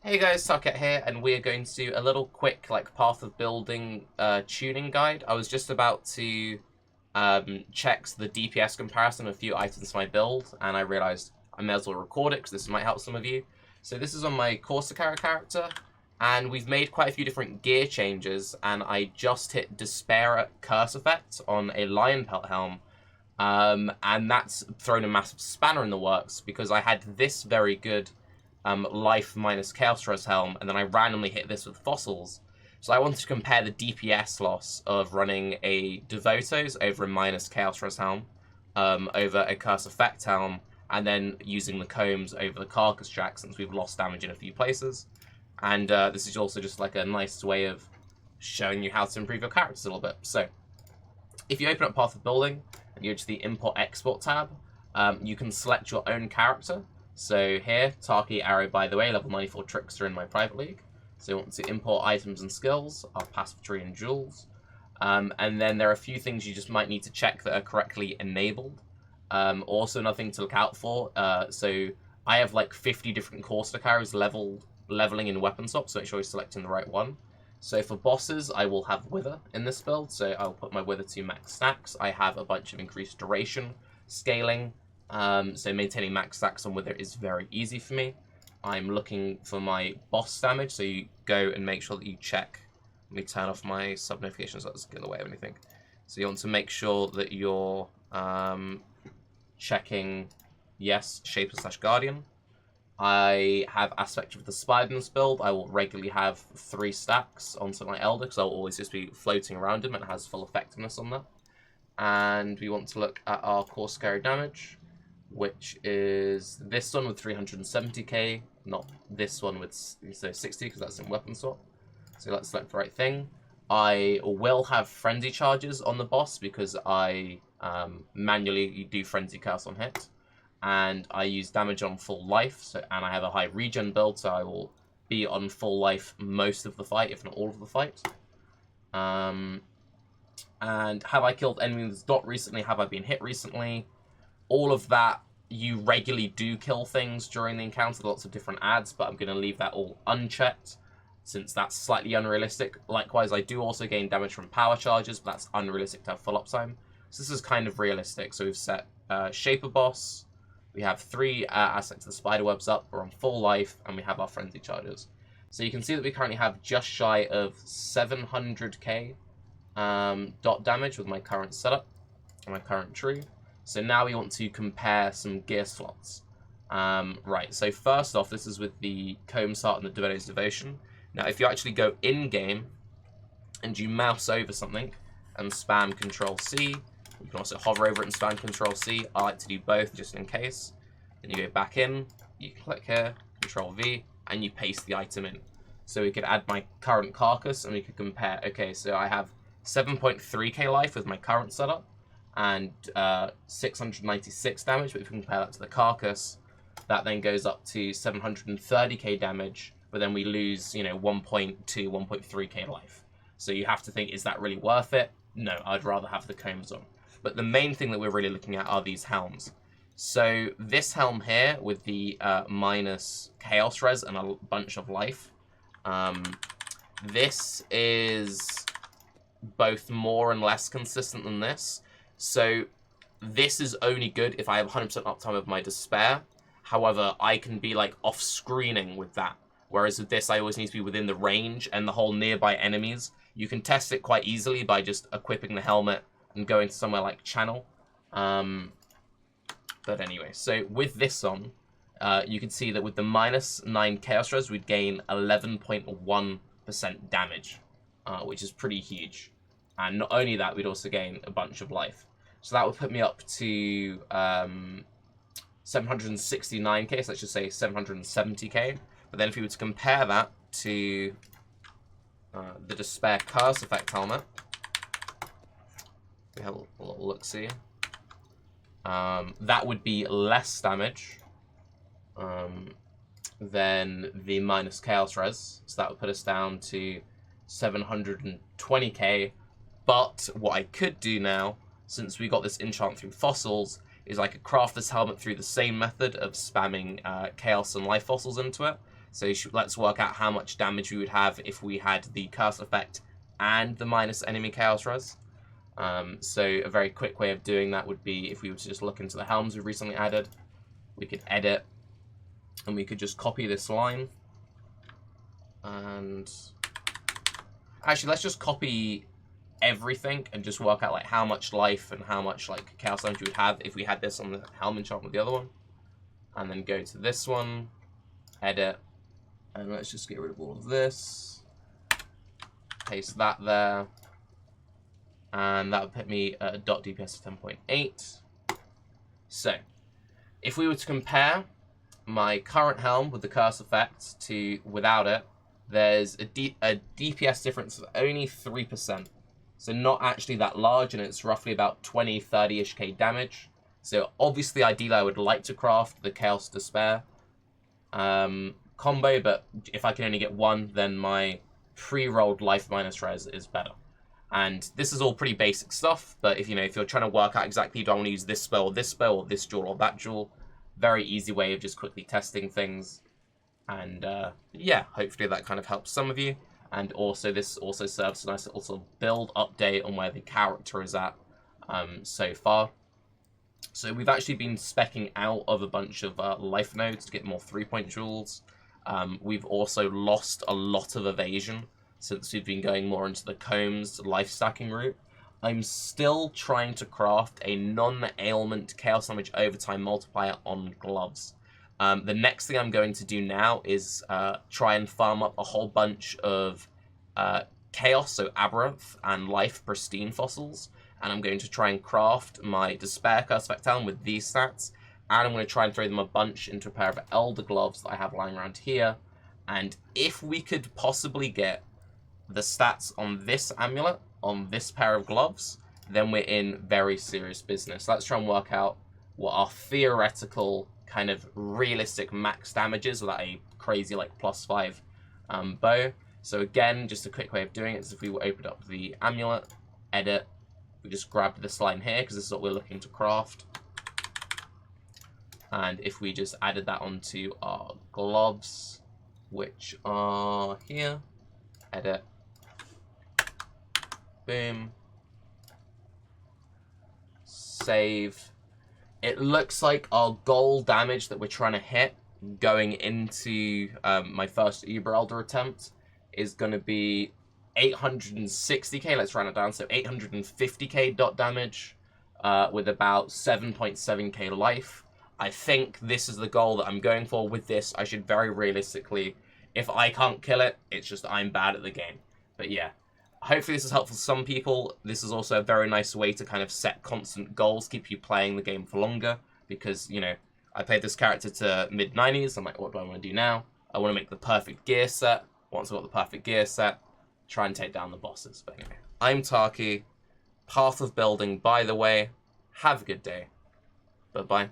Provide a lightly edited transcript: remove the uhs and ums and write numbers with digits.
Hey guys, Tarke here, and we're going to do a little quick path of building tuning guide. I was just about to check the DPS comparison of a few items in my build, and I realized I may as well record it because this might help some of you. So this is on my Corsica character, and we've made quite a few different gear changes, and I just hit Despair Curse Effect on a Lion Pelt Helm, and that's thrown a massive spanner in the works because I had this very good life minus Chaos Res Helm, and then I randomly hit this with Fossils. So I wanted to compare the DPS loss of running a Devotos over a minus Chaos Res Helm, over a Curse Effect Helm, and then using the Combs over the Carcass Jack since we've lost damage in a few places. And this is also just like a nice way of showing you how to improve your characters a little bit. So if you open up Path of Building and you go to the Import Export tab, you can select your own character. So here, Tarke Arrow, by the way, level 94 Trickster in my private league. So you want to import items and skills, our passive tree and jewels. And then there are a few things you just might need to check that are correctly enabled. Also, nothing to look out for. So I have like 50 different Corsica arrows leveling in weapon swap, so make sure you're selecting the right one. So for bosses, I will have Wither in this build, so I'll put my Wither to max stacks. I have a bunch of increased duration, scaling, so maintaining max stacks on Wither is very easy for me. I'm looking for my boss damage, so you go and make sure that you check. Let me turn off my sub notifications, so that doesn't get in the way of anything. So you want to make sure that you're checking, yes, Shaper / Guardian. I have Aspect of the Spider in this build. I will regularly have 3 stacks onto my Elder, because I'll always just be floating around him, and it has full effectiveness on that. And we want to look at our core scary damage, which is this one with 370k, not this one with 60, because that's in weapon swap. So let's select the right thing. I will have frenzy charges on the boss because I manually do frenzy curse on hit, and I use damage on full life. So, and I have a high regen build, so I will be on full life most of the fight, if not all of the fight. And have I killed enemies not recently? Have I been hit recently? All of that, you regularly do kill things during the encounter, lots of different ads, but I'm going to leave that all unchecked since that's slightly unrealistic. Likewise, I do also gain damage from power charges, but that's unrealistic to have full uptime. So this is kind of realistic. So we've set Shaper Boss, we have 3 Aspects of the Spiderwebs up, we're on full life, and we have our frenzy charges. So you can see that we currently have just shy of 700k dot damage with my current setup and my current tree. So now we want to compare some gear slots. Right, so first off, this is with the Combs Heart and the Devoto's Devotion. Now, if you actually go in-game and you mouse over something and spam Control-C, you can also hover over it and spam Control-C. I like to do both just in case. Then you go back in, you click here, Control-V, and you paste the item in. So we could add my current carcass and we could compare. Okay, so I have 7.3k life with my current setup and 696 damage, but if we compare that to the carcass, that then goes up to 730k damage, but then we lose, 1.2, 1.3k life. So you have to think, is that really worth it? No, I'd rather have the Combs on. But the main thing that we're really looking at are these helms. So this helm here with the minus Chaos Res and a bunch of life, this is both more and less consistent than this. So this is only good if I have 100% uptime of my Despair. However, I can be off screening with that. Whereas with this, I always need to be within the range and the whole nearby enemies. You can test it quite easily by just equipping the helmet and going to somewhere like Channel. But anyway, so with this on, you can see that with the minus 9 Chaos Res, we'd gain 11.1% damage, which is pretty huge. And not only that, we'd also gain a bunch of life. So that would put me up to 769k, so let's just say 770k. But then if we were to compare that to the Despair Curse Effect helmet, we have a little look-see. That would be less damage than the minus Chaos Res. So that would put us down to 720k. But what I could do now, since we got this enchant through fossils, is I could craft this helmet through the same method of spamming Chaos and Life Fossils into it. So let's work out how much damage we would have if we had the curse effect and the minus enemy chaos res. So a very quick way of doing that would be if we were to just look into the helms we've recently added. We could edit, and we could just copy this line. And actually, let's just copy everything and just work out like how much life and how much like chaos damage we would have if we had this on the helm enchantment with the other one. And then go to this one, edit, and let's just get rid of all of this. Paste that there. And that would put me at a dot DPS of 10.8. So, if we were to compare my current helm with the curse effect to without it, there's a DPS difference of only 3%. So not actually that large, and it's roughly about 20, 30-ish K damage. So obviously, ideally, I would like to craft the Chaos Despair combo, but if I can only get one, then my pre-rolled life minus res is better. And this is all pretty basic stuff, but if you're trying to work out exactly, do I want to use this spell or this jewel or that jewel, very easy way of just quickly testing things. And yeah, hopefully that kind of helps some of you. And also this also serves as a nice little sort of build update on where the character is at so far. So we've actually been specking out of a bunch of life nodes to get more 3-point jewels. We've also lost a lot of evasion since we've been going more into the combs life stacking route. I'm still trying to craft a non-ailment chaos damage overtime multiplier on gloves. The next thing I'm going to do now is try and farm up a whole bunch of chaos, so aberrant and life pristine fossils, and I'm going to try and craft my despair curse effect helm with these stats, and I'm going to try and throw them a bunch into a pair of elder gloves that I have lying around here. And if we could possibly get the stats on this amulet, on this pair of gloves, then we're in very serious business. Let's try and work out what our theoretical kind of realistic max damage is without a crazy like +5 bow. So again, just a quick way of doing it is if we opened up the amulet, edit, we just grabbed this line here because this is what we're looking to craft. And if we just added that onto our gloves, which are here, edit, boom, save. It looks like our goal damage that we're trying to hit going into my first Uber Elder attempt is going to be 860k. Let's round it down. So 850k dot damage with about 7.7k life. I think this is the goal that I'm going for with this. I should very realistically, if I can't kill it, it's just I'm bad at the game. But yeah, hopefully this is helpful to some people. This is also a very nice way to kind of set constant goals, keep you playing the game for longer. Because, I played this character to mid-90s. I'm like, what do I want to do now? I want to make the perfect gear set. Once I've got the perfect gear set, try and take down the bosses. But anyway, I'm Tarke. Path of Building, by the way. Have a good day. Bye-bye.